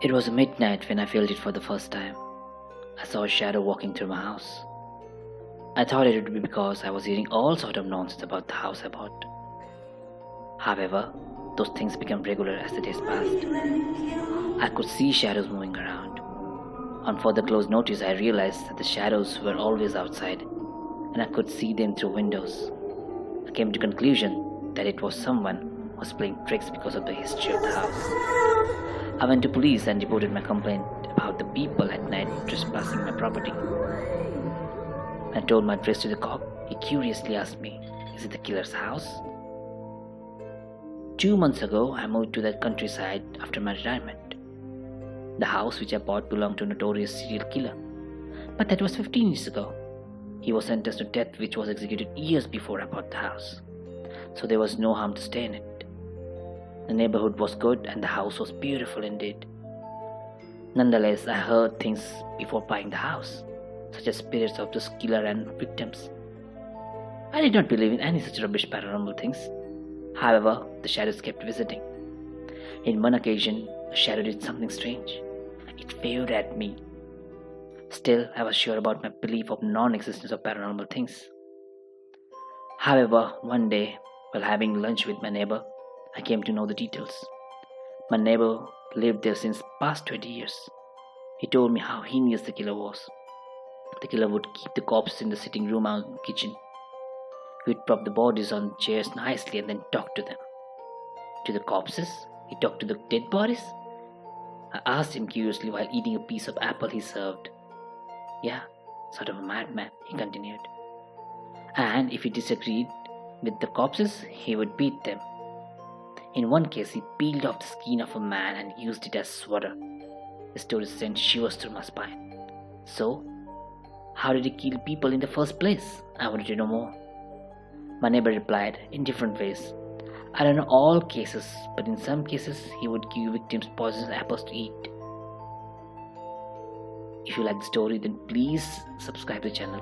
It was midnight when I felt it for the first time. I saw a shadow walking through my house. I thought it would be because I was hearing all sort of nonsense about the house I bought. However, those things became regular as the days passed. I could see shadows moving around. On further close notice, I realized that the shadows were always outside, and I could see them through windows. I came to conclusion that it was someone who was playing tricks because of the history of the house. I went to police and reported my complaint about the people at night trespassing my property. When I told my address to the cop, he curiously asked me, "Is it the killer's house?" 2 months ago, I moved to the countryside after my retirement. The house which I bought belonged to a notorious serial killer, but that was 15 years ago. He was sentenced to death, which was executed years before I bought the house, so there was no harm to stay in it. The neighborhood was good and the house was beautiful indeed. Nonetheless, I heard things before buying the house, such as spirits of the killer and victims. I did not believe in any such rubbish paranormal things. However, the shadows kept visiting. In one occasion, a shadow did something strange. It waved at me. Still, I was sure about my belief of non-existence of paranormal things. However, one day, while having lunch with my neighbor, I came to know the details. My neighbor lived there since past 20 years. He told me how heinous the killer was. The killer would keep the corpses in the sitting room and kitchen. He would prop the bodies on chairs nicely and then talk to them. To the corpses? He talked to the dead bodies? I asked him curiously while eating a piece of apple he served. Yeah, sort of a madman, he continued. And if he disagreed with the corpses, he would beat them. In one case, he peeled off the skin of a man and used it as swatter. The story sent shivers through my spine. So, how did he kill people in the first place? I wanted to know more. My neighbor replied in different ways. I don't know all cases, but in some cases, he would give victims poisonous apples to eat. If you like the story, then please subscribe to the channel.